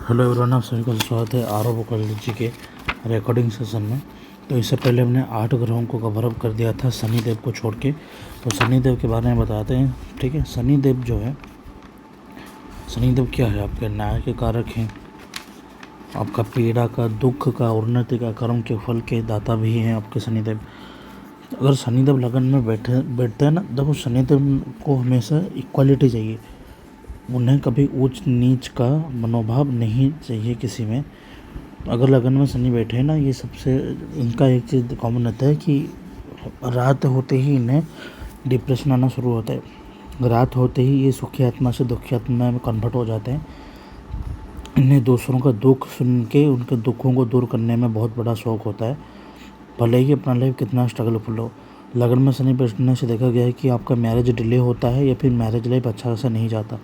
Hello everyone, आप सभी का स्वागत है आरव बुकर्जी के रिकॉर्डिंग सेशन में। तो इससे पहले हमने 8 ग्रहों को कवर अप कर दिया था शनि देव को छोड़ के। तो शनि देव के बारे में बताते हैं। ठीक है, शनि देव जो है, शनि देव क्या है? आपके न्याय के कारक हैं, आपका पीड़ा का, दुख का, उन्नति का, कर्म के फल के दाता भी हैं आपके शनिदेव। अगर शनिदेव लगन में बैठते हैं ना, देखो शनिदेव को हमेशा इक्वालिटी चाहिए। उन्हें कभी ऊंच नीच का मनोभाव नहीं चाहिए किसी में। अगर लगन में शनि बैठे हैं ना, ये सबसे इनका एक चीज़ कॉमन रहता है कि रात होते ही इन्हें डिप्रेशन आना शुरू होता है। रात होते ही ये सुखी आत्मा से दुखी आत्मा में कन्वर्ट हो जाते हैं। इन्हें दूसरों का दुख सुन के उनके दुखों को दूर करने में बहुत बड़ा शौक होता है, भले ही अपना लाइफ कितना स्ट्रगलफुल हो। लगन में शनि बैठने से देखा गया है कि आपका मैरिज डिले होता है या फिर मैरिज लाइफ अच्छा से नहीं जाता।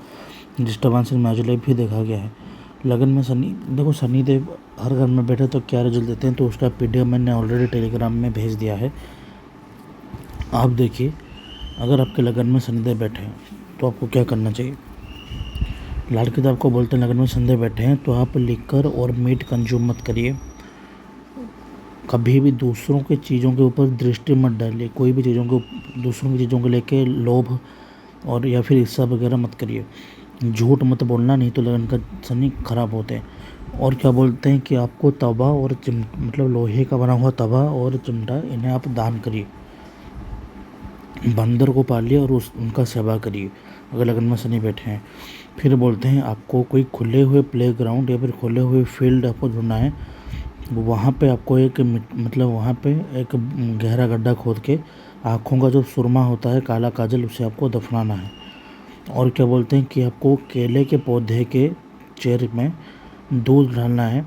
डिस्टर्बेंस इन मैरिज लाइफ भी देखा गया है। लगन में शनि, देखो शनि देव हर घर में बैठे तो क्या रिजल्ट देते हैं, तो उसका पीडीएफ मैंने ऑलरेडी टेलीग्राम में भेज दिया है, आप देखिए। अगर आपके लगन में शनिदेव बैठे हैं तो आपको क्या करना चाहिए। लाल किताब को बोलते हैं लगन में शनिदेव बैठे हैं तो आप लिकर और मीट कंज्यूम मत करिए। कभी भी दूसरों की चीज़ों के ऊपर दृष्टि मत डालिए। कोई भी चीज़ों को, दूसरों की चीज़ों को लेके लोभ और या फिर ईर्ष्या वगैरह मत करिए। झूठ मत बोलना, नहीं तो लगन का शनि खराब होते हैं। और क्या बोलते हैं कि आपको तवा और मतलब लोहे का बना हुआ तवा और चिमटा, इन्हें आप दान करिए। बंदर को पालिए और उनका सेवा करिए अगर लगन में शनि बैठे हैं। फिर बोलते हैं आपको कोई खुले हुए प्लेग्राउंड या फिर खुले हुए फील्ड आपको ढूंढना है। वहाँ पे आपको एक मतलब वहाँ पे एक गहरा गड्ढा खोद के आँखों का जो सुरमा होता है, काला काजल, उसे आपको दफनाना है। और क्या बोलते हैं कि आपको केले के पौधे के चेर में दूध डालना है।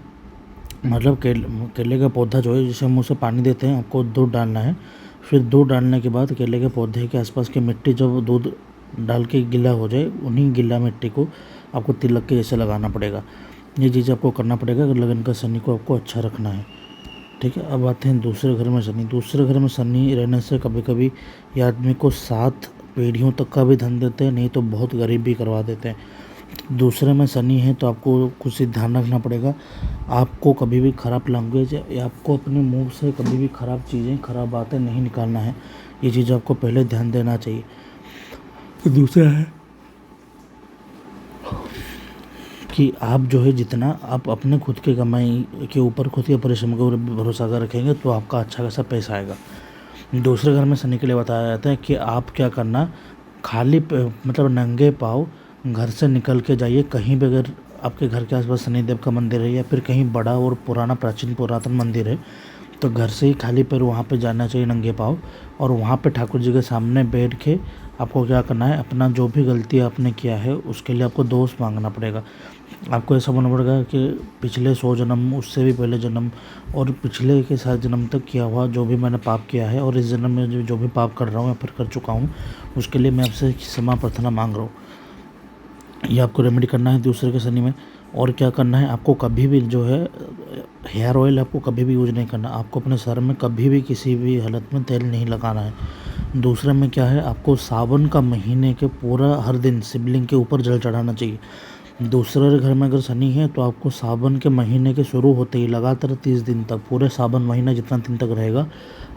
मतलब केले का पौधा जो है, जिसे हम उसे पानी देते हैं, आपको दूध डालना है। फिर दूध डालने के बाद केले के पौधे के आसपास की मिट्टी जब दूध डाल के गीला हो जाए, उन्हीं गीला मिट्टी को आपको तिलक के जैसे लगाना पड़ेगा। ये चीज़ आपको करना पड़ेगा अगर लगन का शनि को आपको अच्छा रखना है। ठीक है, अब आते हैं दूसरे घर में शनि। दूसरे घर में शनि रहने से कभी कभी ये आदमी को 7 पीढ़ियों तक का भी धन देते हैं, नहीं तो बहुत गरीब भी करवा देते हैं। दूसरे में शनि है तो आपको कुछ ध्यान रखना पड़ेगा। आपको कभी भी खराब लैंग्वेज या आपको अपने मुंह से कभी भी खराब चीज़ें, खराब बातें नहीं निकालना है। ये चीज़ आपको पहले ध्यान देना चाहिए। तो दूसरा है कि आप जो है, जितना आप अपने खुद के कमाई के ऊपर, खुद के परिश्रम के ऊपर भरोसा कर रखेंगे तो आपका अच्छा खासा पैसा आएगा। दूसरे घर में शनि के लिए बताया जाता है कि आप क्या करना, मतलब नंगे पाँव घर से निकल के जाइए। कहीं भी अगर आपके घर के आसपास शनिदेव का मंदिर है या फिर कहीं बड़ा और पुराना पुरातन मंदिर है, तो घर से ही खाली पैर वहाँ पे जाना चाहिए नंगे पाँव। और वहाँ पे ठाकुर जी के सामने बैठ के आपको क्या करना है, अपना जो भी गलती आपने किया है उसके लिए आपको दोष मांगना पड़ेगा। आपको ऐसा बोलना पड़ेगा कि पिछले 100 जन्म, उससे भी पहले जन्म और पिछले के 7 जन्म तक किया हुआ जो भी मैंने पाप किया है और इस जन्म में जो भी पाप कर रहा हूँ या फिर कर चुका हूँ, उसके लिए मैं आपसे क्षमा प्रार्थना मांग रहा हूँ। ये आपको रेमेडी करना है दूसरे के शनि में। और क्या करना है, आपको कभी भी जो है हेयर ऑयल आपको कभी भी यूज नहीं करना। आपको अपने सर में कभी भी किसी भी हालत में तेल नहीं लगाना है। दूसरे में क्या है, आपको सावन का महीने के पूरा हर दिन शिवलिंग के ऊपर जल चढ़ाना चाहिए। दूसरे घर में अगर शनि है तो आपको सावन के महीने के शुरू होते ही लगातार 30 दिन तक, पूरे सावन महीना जितना दिन तक रहेगा,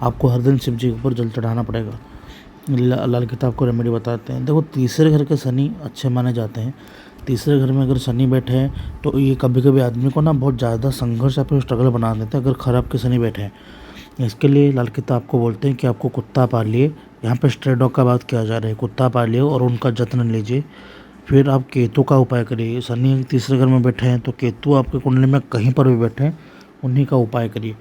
आपको हर दिन शिव जी के ऊपर जल चढ़ाना पड़ेगा। लाल किताब को रेमेडी बताते हैं। देखो, तीसरे घर के शनि अच्छे माने जाते हैं। तीसरे घर में अगर शनि बैठे हैं तो ये कभी कभी आदमी को ना बहुत ज़्यादा संघर्ष या फिर स्ट्रगल बना देते हैं अगर खराब के शनि बैठे हैं। इसके लिए लाल किताब को बोलते हैं कि आपको कुत्ता पालिए। यहाँ पे स्ट्रे डॉग का बात किया जा रहा है, कुत्ता पालिए और उनका जत्न लीजिए। फिर आप केतु का उपाय करिए। शनि तीसरे घर में बैठे हैं तो केतु आपके कुंडली में कहीं पर भी बैठे हैं, उन्हीं का उपाय करिए।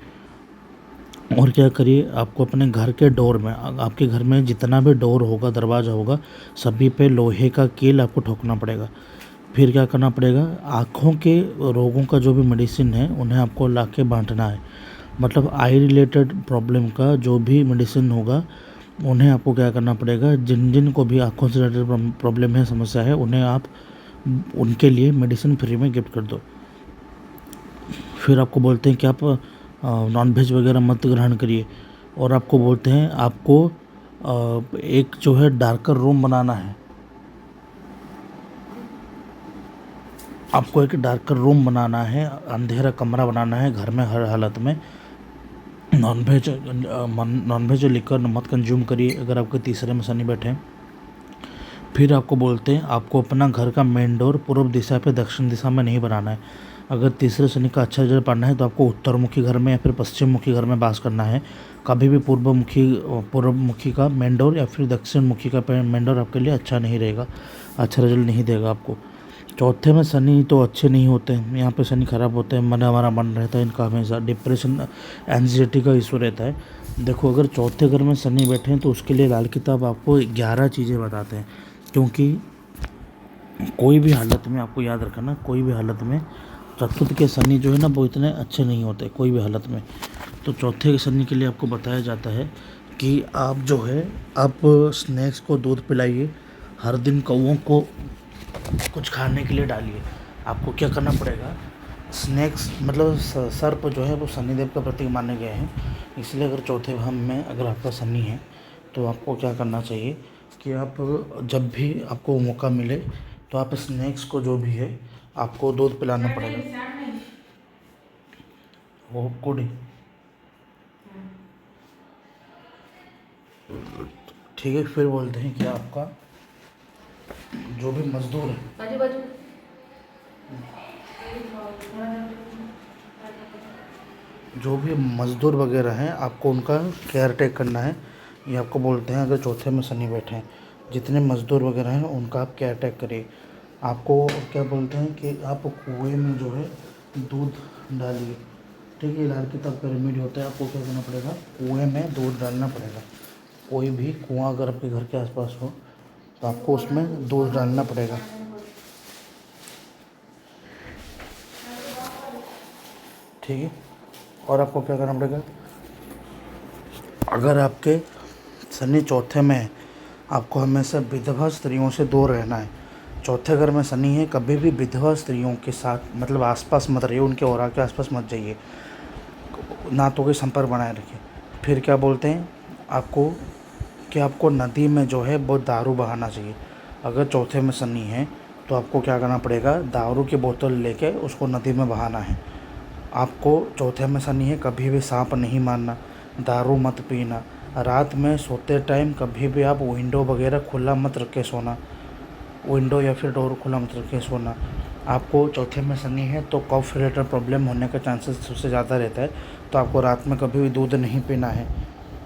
और क्या करिए, आपको अपने घर के डोर में, आपके घर में जितना भी डोर होगा, दरवाज़ा होगा, सभी पे लोहे का कील आपको ठोकना पड़ेगा। फिर क्या करना पड़ेगा, आँखों के रोगों का जो भी मेडिसिन है उन्हें आपको ला के बाँटना है। मतलब आई रिलेटेड प्रॉब्लम का जो भी मेडिसिन होगा उन्हें आपको क्या करना पड़ेगा, जिन जिन को भी आँखों से रिलेटेड प्रॉब्लम है, समस्या है, उन्हें आप उनके लिए मेडिसिन फ्री में गिफ्ट कर दो। फिर आपको बोलते हैं कि आप नॉनवेज वगैरह मत ग्रहण करिए। और आपको बोलते हैं आपको एक जो है डार्कर रूम बनाना है। आपको एक डार्कर रूम बनाना है, अंधेरा कमरा बनाना है घर में हर हालत में। नॉनवेज लिकर मत कंज्यूम करिए अगर आपके तीसरे में शनि बैठे हैं। फिर आपको बोलते हैं आपको अपना घर का मेन डोर पूर्व दिशा पे दक्षिण दिशा में नहीं बनाना है। अगर तीसरे शनि का अच्छा रिजल्ट पाना है तो आपको उत्तरमुखी घर में या फिर पश्चिममुखी घर में वास करना है। कभी भी पूर्वमुखी का मेन डोर या फिर दक्षिण मुखी का मेन डोर आपके लिए अच्छा नहीं रहेगा, अच्छा रिजल्ट नहीं देगा आपको। चौथे में शनि तो अच्छे नहीं होते हैं, यहाँ पे शनि खराब होते हैं, हमारा मन रहता है इनका हमेशा डिप्रेशन एंजाइटी का इशू रहता है। देखो अगर चौथे घर में शनि बैठे हैं तो उसके लिए लाल किताब आपको 11 चीज़ें बताते हैं, क्योंकि कोई भी हालत में आपको याद रखना, कोई भी हालत में चतुर्थ के शनि जो है ना वो इतने अच्छे नहीं होते कोई भी हालत में। तो चौथे के शनि के लिए आपको बताया जाता है कि आप जो है आप स्नैक्स को दूध पिलाइए, हर दिन कौओं को कुछ खाने के लिए डालिए। आपको क्या करना पड़ेगा, स्नैक्स मतलब सर्प जो है वो शनिदेव का प्रतीक माने गए हैं, इसलिए अगर चौथे भाव में अगर आपका शनि है तो आपको क्या करना चाहिए कि आप जब भी आपको मौका मिले तो आप स्नैक्स को जो भी है आपको दूध पिलाना पड़ेगा। वो कुड़ी ठीक है। फिर बोलते हैं कि आपका जो भी मजदूर है, जो भी मज़दूर वगैरह हैं आपको उनका केयर टेक करना है। ये आपको बोलते हैं अगर चौथे में शनि बैठे हैं, जितने मज़दूर वगैरह हैं उनका आप केयर टेक करिए। आपको क्या बोलते हैं कि आप कुएं में जो है दूध डालिए, ठीक है। लाल किताब का रेमेडी होता है, आपको क्या करना पड़ेगा, कुएं में दूध डालना पड़ेगा। कोई भी कुआं अगर आपके घर के आसपास हो तो आपको उसमें दूध डालना पड़ेगा, ठीक है। और आपको क्या करना पड़ेगा, अगर आपके शनि चौथे में है आपको हमेशा विधवा स्त्रियों से दूर रहना है। चौथे घर में शनि है, कभी भी विधवा स्त्रियों के साथ मतलब आसपास मत रहिए, उनके औरा के आसपास मत जाइए, ना तो कोई संपर्क बनाए रखिए। फिर क्या बोलते हैं आपको कि आपको नदी में जो है वो दारू बहाना चाहिए। अगर चौथे में शनि है तो आपको क्या करना पड़ेगा, दारू की बोतल लेके उसको नदी में बहाना है। आपको चौथे में शनि है, कभी भी सांप नहीं मारना, दारू मत पीना, रात में सोते टाइम कभी भी आप विंडो वगैरह खुला मत रख के सोना, विंडो या फिर डोर खुला मत रख के सोना। आपको चौथे में शनि है तो कफ रिलेटेड प्रॉब्लम होने का चांसेस सबसे ज़्यादा रहता है, तो आपको रात में कभी भी दूध नहीं पीना है।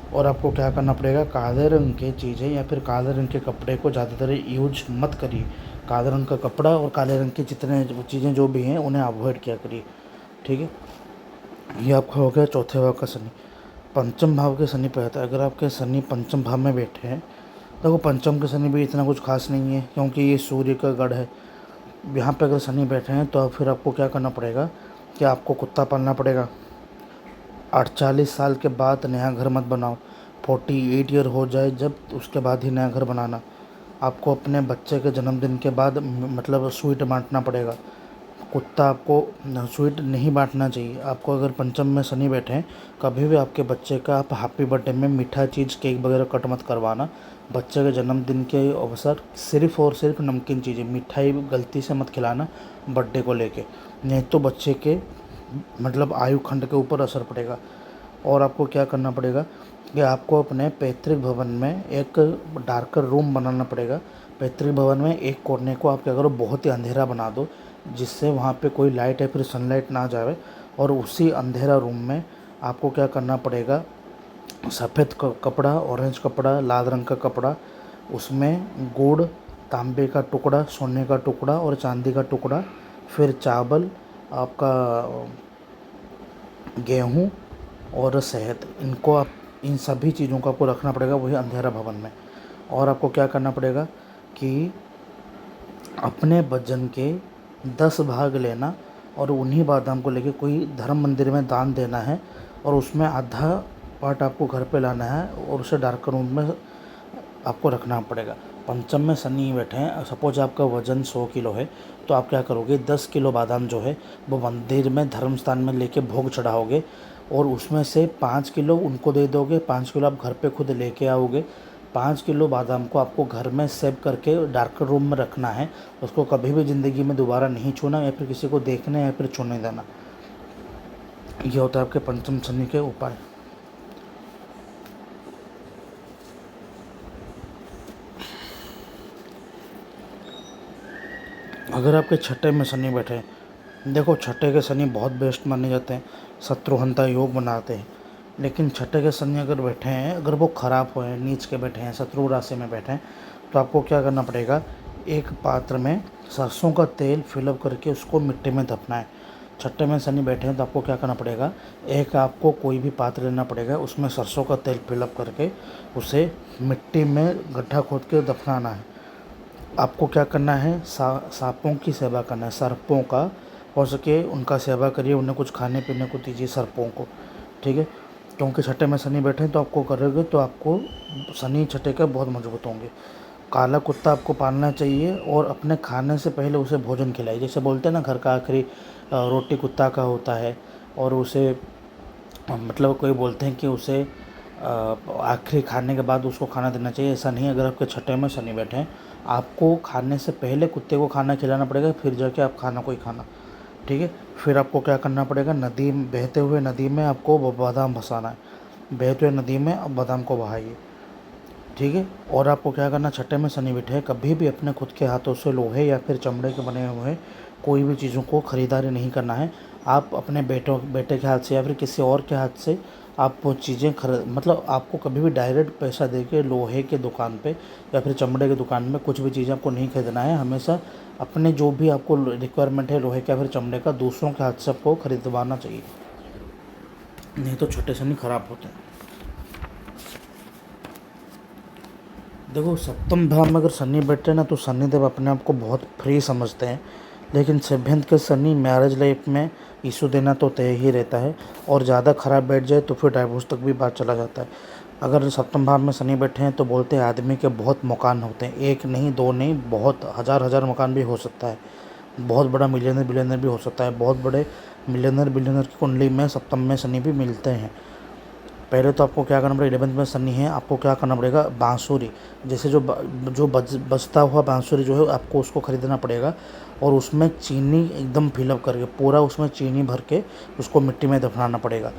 और आपको क्या करना पड़ेगा, काले रंग की चीज़ें या फिर काले रंग के कपड़े को ज़्यादातर यूज मत करिए। काले रंग का कपड़ा और काले रंग की जितने चीज़ें जो भी हैं उन्हें अवॉइड किया करिए, ठीक है। ये आपका हो गया चौथे भाव का शनि। पंचम भाव के शनि पे आता है, अगर आपके शनि पंचम भाव में बैठे हैं, देखो पंचम के शनि भी इतना कुछ खास नहीं है क्योंकि ये सूर्य का गढ़ है। यहाँ पे अगर शनि बैठे हैं तो फिर आपको क्या करना पड़ेगा कि आपको कुत्ता पालना पड़ेगा। 48 साल के बाद नया घर मत बनाओ, 48 ईयर हो जाए जब उसके बाद ही नया घर बनाना। आपको अपने बच्चे के जन्मदिन के बाद मतलब स्वीट बांटना पड़ेगा। कुत्ता आपको स्वीट नहीं बांटना चाहिए। आपको अगर पंचम में शनि बैठे हैं कभी भी आपके बच्चे का आप हैप्पी बर्थडे में मीठा चीज़ केक वगैरह कट मत करवाना। बच्चे के जन्मदिन के अवसर सिर्फ़ और सिर्फ नमकीन चीज़ें, मिठाई गलती से मत खिलाना बर्थडे को लेके, नहीं तो बच्चे के मतलब आयु खंड के ऊपर असर पड़ेगा। और आपको क्या करना पड़ेगा कि आपको अपने पैतृक भवन में एक डार्कर रूम बनाना पड़ेगा। पैतृक भवन में एक कोने को आप क्या करो, बहुत ही अंधेरा बना दो जिससे वहाँ पे कोई लाइट या फिर सनलाइट ना जाए। और उसी अंधेरा रूम में आपको क्या करना पड़ेगा, सफ़ेद कपड़ा, ऑरेंज कपड़ा, लाल रंग का कपड़ा, उसमें गुड़, तांबे का टुकड़ा, सोने का टुकड़ा और चांदी का टुकड़ा, फिर चावल, आपका गेहूँ और शहद, इनको आप इन सभी चीज़ों को आपको रखना पड़ेगा वही अंधेरा भवन में। और आपको क्या करना पड़ेगा कि अपने वजन के 10 भाग लेना और उन्हीं बादाम को लेके कोई धर्म मंदिर में दान देना है और उसमें आधा पार्ट आपको घर पे लाना है और उसे डार्क रूम में आपको रखना पड़ेगा। पंचम में शनि बैठे हैं, सपोज आपका वज़न 100 किलो है तो आप क्या करोगे, 10 किलो बादाम जो है वो मंदिर में धर्म स्थान में लेके भोग चढ़ाओगे और उसमें से 5 किलो उनको दे दोगे, 5 किलो आप घर पे खुद लेके आओगे, 5 किलो बादाम को आपको घर में सेव करके डार्क रूम में रखना है। उसको कभी भी ज़िंदगी में दोबारा नहीं छूना या फिर किसी को देखने या फिर छूने देना। ये होता है आपके पंचम शनि के उपाय। अगर आपके छठे में शनि बैठे हैं, देखो छठे के शनि बहुत बेस्ट माने जाते हैं, शत्रुहंता योग बनाते हैं। लेकिन छठे के शनि अगर बैठे हैं, अगर वो ख़राब हुए हैं, नीच के बैठे हैं, शत्रु राशि में बैठे हैं, तो आपको क्या करना पड़ेगा, एक पात्र में सरसों का तेल फिलअप करके उसको मिट्टी में दफना है। छठे में शनि बैठे हैं तो आपको क्या करना पड़ेगा, एक आपको कोई भी पात्र लेना पड़ेगा, उसमें सरसों का तेल फिलअप करके उसे मिट्टी में गड्ढा खोद के दफनाना है। आपको क्या करना है, सांपों की सेवा करना है, सर्पों का हो सके उनका सेवा करिए, उन्हें कुछ खाने पीने को दीजिए सर्पों को, ठीक है। क्योंकि छठे में शनि बैठे हैं तो आपको करोगे तो आपको शनि छठे के बहुत मजबूत होंगे। काला कुत्ता आपको पालना चाहिए और अपने खाने से पहले उसे भोजन खिलाइए। जैसे बोलते हैं ना, घर का आखिरी रोटी कुत्ता का होता है, और उसे मतलब कोई बोलते हैं कि उसे आखिरी खाने के बाद उसको खाना देना चाहिए। ऐसा नहीं है। अगर आपके छठे में शनि बैठे हैं, आपको खाने से पहले कुत्ते को खाना खिलाना पड़ेगा, फिर जाके आप खाना कोई खाना, ठीक है। फिर आपको क्या करना पड़ेगा, नदी, बहते हुए नदी में आपको बादाम फंसाना है। बहते हुए नदी में आप बादाम को बहाइए, ठीक है। और आपको क्या करना, छठे में शनि बैठे हैं, कभी भी अपने खुद के हाथों से लोहे या फिर चमड़े के बने हुए कोई भी चीज़ों को ख़रीदारी नहीं करना है। आप अपने बेटे के हाथ से या फिर किसी और के हाथ से आप वो चीज़ें मतलब आपको कभी भी डायरेक्ट पैसा दे के लोहे के दुकान पे या फिर चमड़े के दुकान में कुछ भी चीज़ें आपको नहीं खरीदना है। हमेशा अपने जो भी आपको रिक्वायरमेंट है लोहे का या फिर चमड़े का, दूसरों के हाथ से आपको खरीदवाना चाहिए, नहीं तो छोटे शनि खराब होते हैं। देखो सप्तम भाव में अगर शनि बैठे ना, तो शनिदेव अपने आप को बहुत फ्री समझते हैं, लेकिन सेवेंथ के शनि मैरिज लाइफ में इशू देना तो तय ही रहता है, और ज़्यादा खराब बैठ जाए तो फिर डाइवोर्स तक भी बात चला जाता है। अगर सप्तम भाव में शनि बैठे हैं तो बोलते हैं आदमी के बहुत मकान होते हैं, एक नहीं दो नहीं, बहुत हज़ार मकान भी हो सकता है। बहुत बड़ा मिलियनर बिलियनर भी हो सकता है। बहुत बड़े मिलियनर बिलियनर की कुंडली में सप्तम में शनि भी मिलते हैं। पहले तो आपको क्या करना पड़ेगा, 11th में शनि है, आपको क्या करना पड़ेगा, बांसुरी, जैसे जो बचता हुआ बांसुरी जो है आपको उसको ख़रीदना पड़ेगा, और उसमें चीनी एकदम फिलअप करके पूरा उसमें चीनी भर के उसको मिट्टी में दफनाना पड़ेगा।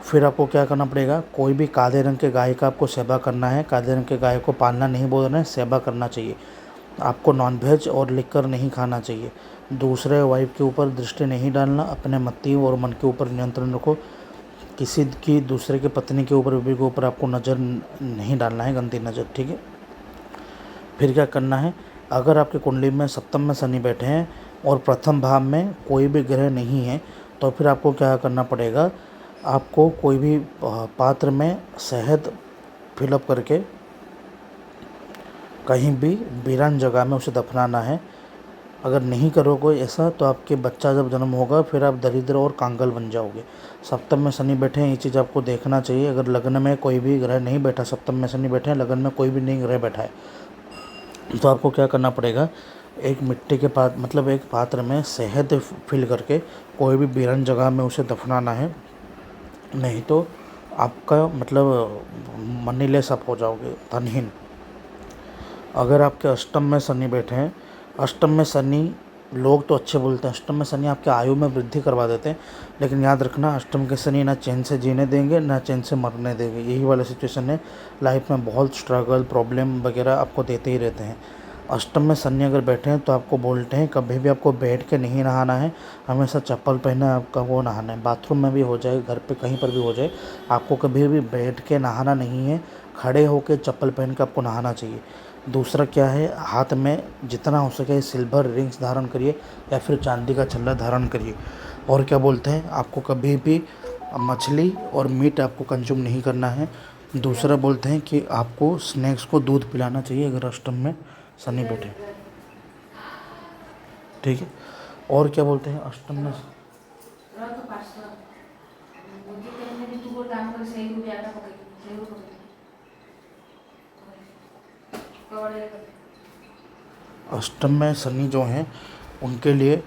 फिर आपको क्या करना पड़ेगा, कोई भी काले रंग के गाय का आपको सेवा करना है। काले रंग के गाय को पालना नहीं बोल रहे हैं, सेवा करना चाहिए। आपको नॉनवेज और लिकर नहीं खाना चाहिए। दूसरे वाइफ के ऊपर दृष्टि नहीं डालना, अपने मति और मन के ऊपर नियंत्रण रखो। किसी की दूसरे के पत्नी के ऊपर बीवी के ऊपर आपको नज़र नहीं डालना है, गंदी नज़र, ठीक है। फिर क्या करना है, अगर आपके कुंडली में सप्तम में शनि बैठे हैं और प्रथम भाव में कोई भी ग्रह नहीं है, तो फिर आपको क्या करना पड़ेगा, आपको कोई भी पात्र में शहद फिलअप करके कहीं भी वीरान जगह में उसे दफनाना है। अगर नहीं करोगे ऐसा तो आपके बच्चा जब जन्म होगा फिर आप दरिद्र और कांगल बन जाओगे। सप्तम में शनि बैठे हैं, ये चीज़ आपको देखना चाहिए। अगर लग्न में कोई भी ग्रह नहीं बैठा, सप्तम में शनि बैठे हैं, लग्न में कोई भी नहीं ग्रह बैठा है, तो आपको क्या करना पड़ेगा, एक मिट्टी के मतलब एक पात्र में शहद फिल करके कोई भी वीरान जगह में उसे दफनाना है, नहीं तो आपका मतलब मनीलेस आप हो जाओगे, धनहीन। अगर आपके अष्टम में शनि बैठे हैं, अष्टम में शनि लोग तो अच्छे बोलते हैं, अष्टम में शनि आपके आयु में वृद्धि करवा देते हैं, लेकिन याद रखना अष्टम के शनि ना चैन से जीने देंगे ना चैन से मरने देंगे। यही वाला सिचुएशन है, लाइफ में बहुत स्ट्रगल प्रॉब्लम वगैरह आपको देते ही रहते हैं। अष्टम में शनि अगर बैठे हैं तो आपको बोलते हैं कभी भी आपको बैठ के नहीं नहाना है, हमेशा चप्पल पहने आपका वो नहाना है। बाथरूम में भी हो जाए, घर पे कहीं पर भी हो जाए, आपको कभी भी बैठ के नहाना नहीं है, खड़े होकर चप्पल पहन के आपको नहाना चाहिए। दूसरा क्या है, हाथ में जितना हो सके सिल्वर रिंग्स धारण करिए या फिर चांदी का छल्ला धारण करिए। और क्या बोलते हैं, आपको कभी भी मछली और मीट आपको कंज्यूम नहीं करना है। दूसरा बोलते हैं कि आपको स्नैक्स को दूध पिलाना चाहिए अगर अष्टम में शनि बैठे, ठीक है। और क्या बोलते हैं अष्टम में, अष्टम में शनि जो हैं उनके लिए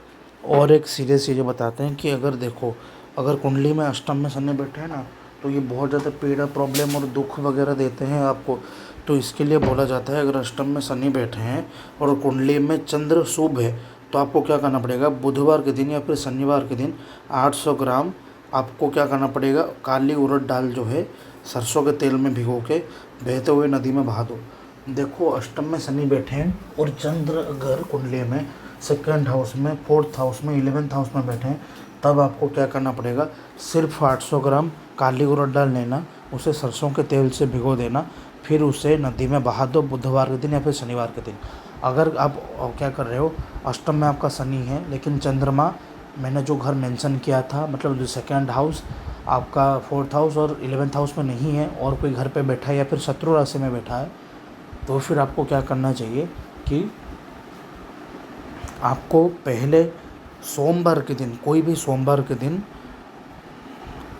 और एक सीरियस चीज़ें बताते हैं कि अगर देखो, अगर कुंडली में अष्टम में शनि बैठे हैं ना, तो ये बहुत ज़्यादा पीड़ा प्रॉब्लम और दुख वगैरह देते हैं आपको। तो इसके लिए बोला जाता है अगर अष्टम में शनि बैठे हैं और कुंडली में चंद्र शुभ है तो आपको क्या करना पड़ेगा, बुधवार के दिन या फिर शनिवार के दिन 800 ग्राम आपको क्या करना पड़ेगा, काली उड़द दाल जो है सरसों के तेल में भिगो के बहते हुए नदी में बहा दो। देखो अष्टम में शनि बैठे हैं और चंद्र अगर कुंडली में सेकंड हाउस में, फोर्थ हाउस में, 11th हाउस में बैठे हैं, तब आपको क्या करना पड़ेगा, सिर्फ 800 ग्राम काली उड़द दाल लेना, उसे सरसों के तेल से भिगो देना, फिर उसे नदी में बहा दो बुधवार के दिन या फिर शनिवार के दिन। अगर आप क्या कर रहे हो, अष्टम में आपका शनि है लेकिन चंद्रमा, मैंने जो घर मेंशन किया था मतलब जो सेकंड हाउस आपका, फोर्थ हाउस और 11th हाउस में नहीं है और कोई घर पे बैठा है या फिर शत्रु राशि में बैठा है, तो फिर आपको क्या करना चाहिए कि आपको पहले सोमवार के दिन, कोई भी सोमवार के दिन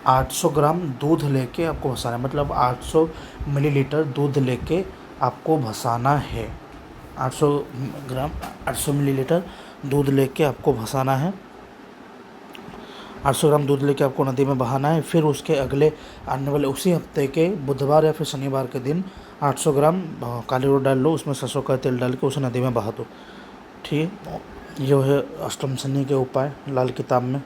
800 ग्राम दूध लेके आपको भसाना है, मतलब 800 मिलीलीटर दूध लेके आपको भसाना है। 800 ग्राम 800 मिलीलीटर दूध लेके आपको भसाना है, 800 ग्राम दूध लेके आपको नदी में बहाना है। फिर उसके अगले आने वाले उसी हफ्ते के बुधवार या फिर शनिवार के दिन 800 ग्राम काली उड़द डाल लो, उसमें सरसों का तेल डाल के उसे नदी में बहा दो। ठीक है, ये है अष्टम शनि के उपाय लाल किताब में।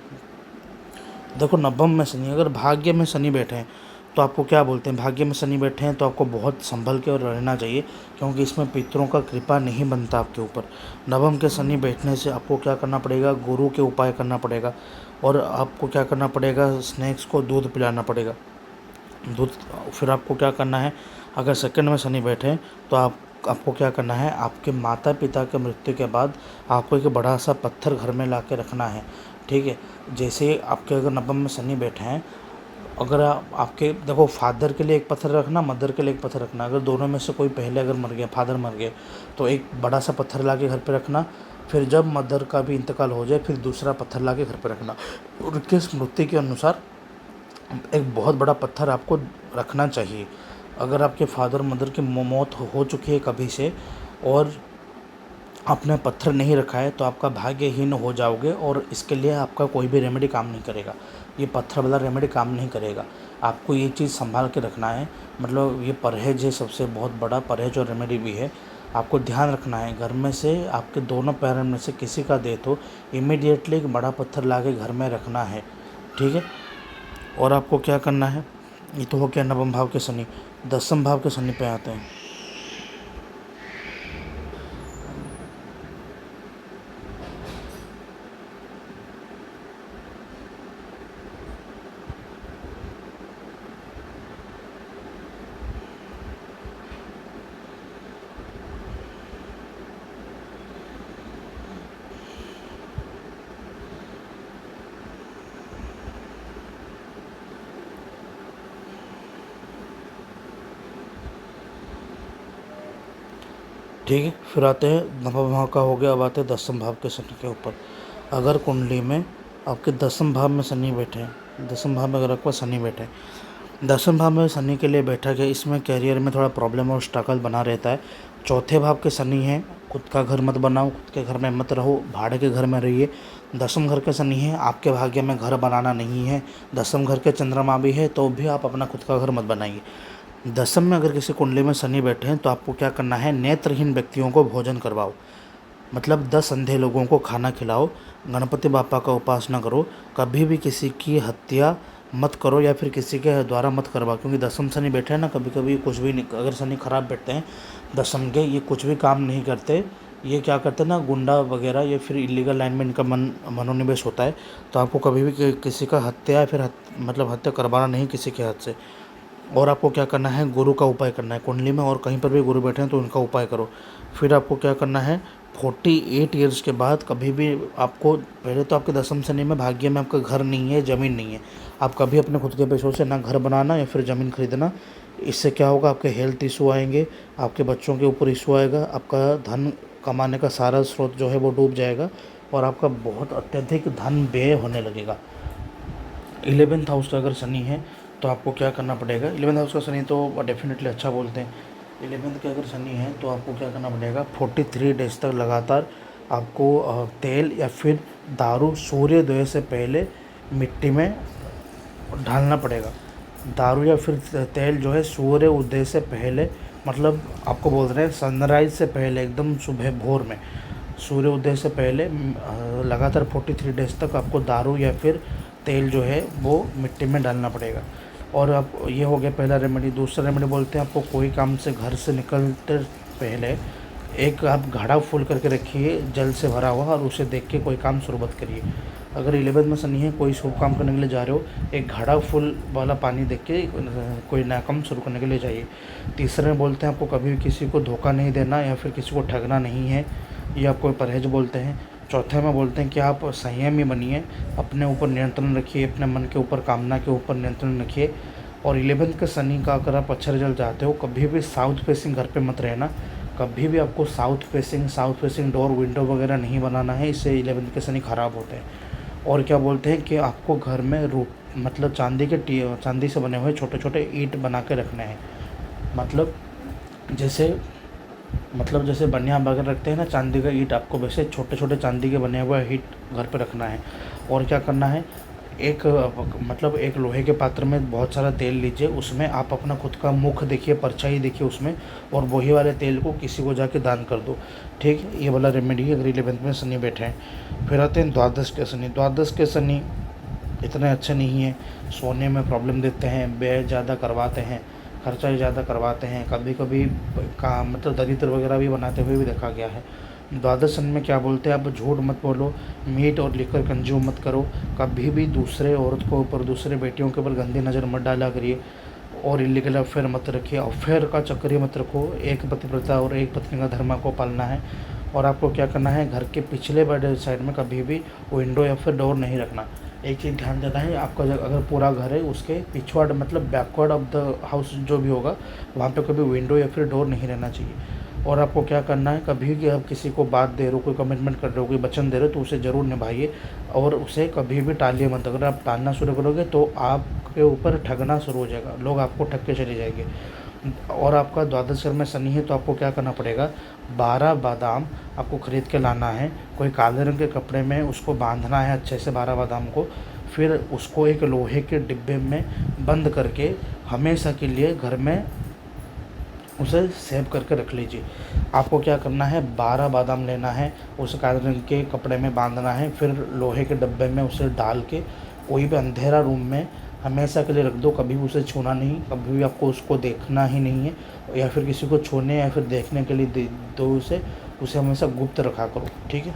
देखो नवम में शनि, अगर भाग्य में शनि बैठे हैं तो आपको क्या बोलते हैं, भाग्य में शनि बैठे हैं तो आपको बहुत संभल के और रहना चाहिए, क्योंकि इसमें पितरों का कृपा नहीं बनता आपके ऊपर। नवम के शनि बैठने से आपको क्या करना पड़ेगा, गुरु के उपाय करना पड़ेगा और आपको क्या करना पड़ेगा, स्नैक्स को दूध पिलाना पड़ेगा, दूध। फिर आपको क्या करना है, अगर सेकंड में शनि बैठे हैं तो आपको क्या करना है, आपके माता पिता के मृत्यु के बाद आपको एक बड़ा सा पत्थर घर में ला के रखना है। ठीक है, जैसे आपके अगर नवम में शनि बैठे हैं, अगर आपके देखो फादर के लिए एक पत्थर रखना, मदर के लिए एक पत्थर रखना, अगर दोनों में से कोई पहले अगर मर गया, फादर मर गए, तो एक बड़ा सा पत्थर ला के घर पे रखना, फिर जब मदर का भी इंतकाल हो जाए फिर दूसरा पत्थर ला के घर पे रखना। उनके स्मृति के अनुसार एक बहुत बड़ा पत्थर आपको रखना चाहिए। अगर आपके फादर मदर की मौत हो चुकी है कभी से और आपने पत्थर नहीं रखा है तो आपका भाग्यहीन हो जाओगे और इसके लिए आपका कोई भी रेमेडी काम नहीं करेगा, ये पत्थर वाला रेमेडी काम नहीं करेगा। आपको ये चीज़ संभाल के रखना है, मतलब ये परहेज है, सबसे बहुत बड़ा परहेज और रेमेडी भी है। आपको ध्यान रखना है, घर में से आपके दोनों पैरों में से किसी का डेथ हो, इमीडिएटली एक बड़ा पत्थर ला के घर में रखना है। ठीक है, और आपको क्या करना है, ये तो हो गया नवम भाव के शनि। 10वें भाव के शनि पे आते हैं। ठीक है, फिर आते हैं नवम भाव का हो गया, अब आते हैं 10वें भाव के शनि के ऊपर। अगर कुंडली में आपके 10वें भाव में शनि बैठे हैं, 10वें भाव में अगर आपका शनि बैठे हैं, 10वें भाव में शनि के लिए बैठा है, इसमें कैरियर में थोड़ा प्रॉब्लम और स्ट्रगल बना रहता है। चौथे भाव के शनि हैं, खुद का घर मत बनाओ, खुद के घर में मत रहो, भाड़े के घर में रहिए। 10वें घर के शनि है, आपके भाग्य में घर बनाना नहीं है। 10वें घर के चंद्रमा भी है तो भी आप अपना खुद का घर मत बनाइए। 10वें में अगर किसी कुंडली में शनि बैठे हैं तो आपको क्या करना है, नेत्रहीन व्यक्तियों को भोजन करवाओ, मतलब 10 अंधे लोगों को खाना खिलाओ, गणपति बापा का उपासना करो, कभी भी किसी की हत्या मत करो या फिर किसी के द्वारा मत करवाओ, क्योंकि 10वें शनि बैठे हैं ना, कभी कभी कुछ भी नहीं, अगर शनि खराब बैठते हैं 10वें के, ये कुछ भी काम नहीं करते, ये क्या करते हैं ना, गुंडा वगैरह या फिर इलीगल लाइन में इनका मनोनिवेश होता है। तो आपको कभी भी किसी का हत्या या फिर मतलब हत्या करवाना नहीं किसी के हाथ से। और आपको क्या करना है, गुरु का उपाय करना है, कुंडली में और कहीं पर भी गुरु बैठे हैं तो उनका उपाय करो। फिर आपको क्या करना है, 48 ईयर्स के बाद कभी भी आपको, पहले तो आपके 10वें शनि में भाग्य में आपका घर नहीं है, ज़मीन नहीं है, आप कभी अपने खुद के पैसों से ना घर बनाना या फिर ज़मीन खरीदना। इससे क्या होगा, आपके हेल्थ इशू आएंगे, आपके बच्चों के ऊपर इशू आएगा, आपका धन कमाने का सारा स्रोत जो है वो डूब जाएगा और आपका बहुत अत्यधिक धन व्यय होने लगेगा। 11th हाउस का अगर शनि है तो आपको क्या करना पड़ेगा, 11th हाउस का शनि तो डेफिनेटली अच्छा बोलते हैं। 11th के अगर शनि है तो आपको क्या करना पड़ेगा, 43 डेज तक लगातार आपको तेल या फिर दारू सूर्योदय से पहले मिट्टी में डालना पड़ेगा। दारू या फिर तेल जो है सूर्य उदय से पहले मतलब आपको बोल रहे हैं सनराइज़ से पहले एकदम सुबह भोर में सूर्योदय से पहले लगातार 43 डेज तक आपको दारू या फिर तेल जो है वो मिट्टी में डालना पड़ेगा। और अब ये हो गया पहला रेमेडी। दूसरा रेमेडी बोलते हैं आपको कोई काम से घर से निकलते पहले एक आप घड़ा फुल करके रखिए जल से भरा हुआ, और उसे देख के कोई काम शुरू मत करिए। अगर 11th में शनि है, कोई शुभ काम करने के लिए जा रहे हो, एक घड़ा फुल वाला पानी देख के कोई नया काम शुरू करने के लिए जाइए। तीसरे में बोलते हैं आपको कभी भी किसी को धोखा नहीं देना या फिर किसी को ठगना नहीं है, ये आपको परहेज बोलते हैं। चौथे में बोलते हैं कि आप संयमी बनिए, अपने ऊपर नियंत्रण रखिए, अपने मन के ऊपर, कामना के ऊपर नियंत्रण रखिए। और 11th के शनि का अगर आप अच्छा रिजल्ट चाहते हो, कभी भी साउथ फेसिंग घर पे मत रहना। कभी भी आपको साउथ फेसिंग डोर विंडो वगैरह नहीं बनाना है, इससे 11th के शनि ख़राब होते हैं। और क्या बोलते हैं कि आपको घर में मतलब चांदी से बने हुए छोटे छोटे ईंट बना के रखने हैं। मतलब जैसे बनिया वगैरह रखते हैं ना चांदी का ईंट, आपको वैसे छोटे छोटे चांदी के बने हुए ईंट घर पे रखना है। और क्या करना है, एक लोहे के पात्र में बहुत सारा तेल लीजिए, उसमें आप अपना खुद का मुख देखिए, परछाई देखिए उसमें, और वही वाले तेल को किसी को जाके दान कर दो। ठीक है, ये वाला रेमेडी है अगर 11th में शनि बैठे हैं। फिर आते हैं द्वादश के शनि। द्वादश के शनि इतने अच्छे नहीं हैं, सोने में प्रॉब्लम देते हैं, व्यय ज़्यादा करवाते हैं, खर्चा ज़्यादा करवाते हैं, कभी कभी दरिद्र वगैरह भी बनाते हुए भी देखा गया है। द्वादश शनि में क्या बोलते हैं, आप झूठ मत बोलो, मीट और लिकर कंज्यूम मत करो, कभी भी दूसरे औरत को ऊपर, दूसरे बेटियों के ऊपर गंदी नज़र मत डाला करिए, और इलीगल अफेयर मत रखिए, अफेयर का चक्कर ही मत रखो। एक पतिव्रता और एक पत्नी का धर्म को पालना है। और आपको क्या करना है, घर के पिछले बड़े साइड में कभी भी विंडो या फिर डोर नहीं रखना। एक चीज़ ध्यान देना है, आपका अगर पूरा घर है उसके पिछवाड़ मतलब बैकवर्ड ऑफ द हाउस जो भी होगा, वहाँ पे कभी विंडो या फिर डोर नहीं रहना चाहिए। और आपको क्या करना है, कभी भी आप किसी को बात दे रहे हो, कोई कमिटमेंट कर रहे हो, कोई वचन दे रहे हो, तो उसे ज़रूर निभाइए, और उसे कभी भी टालिए मत। अगर आप टालना शुरू करोगे तो आपके ऊपर ठगना शुरू हो जाएगा, लोग आपको ठग के चले जाएंगे। और आपका द्वादश घर में शनि है, तो आपको क्या करना पड़ेगा, 12 बादाम आपको ख़रीद के लाना है, कोई काले रंग के कपड़े में उसको बांधना है अच्छे से 12 बादाम को, फिर उसको एक लोहे के डिब्बे में बंद करके हमेशा के लिए घर में उसे सेव करके रख लीजिए। आपको क्या करना है, 12 बादाम लेना है, उसे काले रंग के कपड़े में बांधना है, फिर लोहे के डब्बे में उसे डाल के कोई भी अंधेरा रूम में हमेशा के लिए रख दो। कभी भी उसे छूना नहीं, कभी भी आपको उसको देखना ही नहीं है, या फिर किसी को छूने या फिर देखने के लिए दे दो उसे हमेशा गुप्त रखा करो। ठीक है,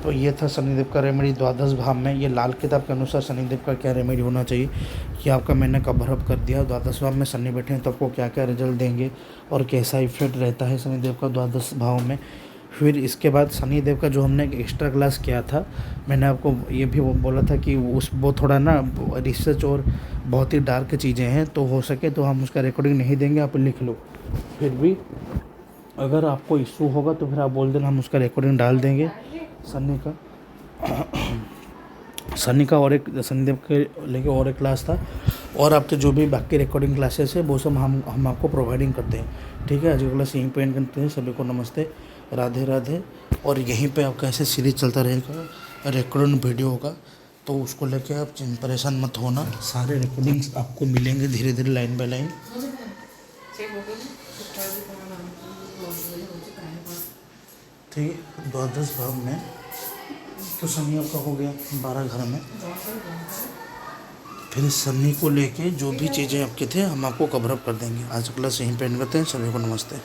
तो ये था शनिदेव का रेमेडी द्वादश भाव में। ये लाल किताब के अनुसार शनिदेव का क्या रेमेडी होना चाहिए कि आपका मैंने कवर अप कर दिया। द्वादश भाव में शनि बैठे हैं तो आपको क्या क्या रिजल्ट देंगे और कैसा इफेक्ट रहता है शनिदेव का द्वादश भाव में। फिर इसके बाद शनिदेव का जो हमने एक्स्ट्रा क्लास किया था, मैंने आपको ये भी बोला था कि वो थोड़ा ना रिसर्च और बहुत ही डार्क चीज़ें हैं, तो हो सके तो हम उसका रिकॉर्डिंग नहीं देंगे, आप लिख लो। फिर भी अगर आपको इशू होगा तो फिर आप बोल देना, हम उसका रिकॉर्डिंग डाल देंगे शनि का और एक शनिदेव के लेके और एक क्लास था, और आपके जो भी बाकी रिकॉर्डिंग क्लासेस है वो सब हम आपको प्रोवाइडिंग करते हैं। ठीक है, आज की क्लास यहीं पे एंड करते हैं। सभी को नमस्ते, राधे राधे। और यहीं पे आपका ऐसे सीरीज चलता रहेगा, रिकॉर्डिंग वीडियो होगा, तो उसको लेके आप परेशान मत होना, सारे रिकॉर्डिंग्स आपको मिलेंगे धीरे धीरे लाइन बाय लाइन। ठीक है, द्वादश भाव में तो शनि आपका हो गया 12 घर में। फिर शनि को लेके जो भी चीज़ें आपके थे हम आपको कवर अप कर देंगे। आज क्लास यहीं पे एंड करते हैं। सभी को नमस्ते।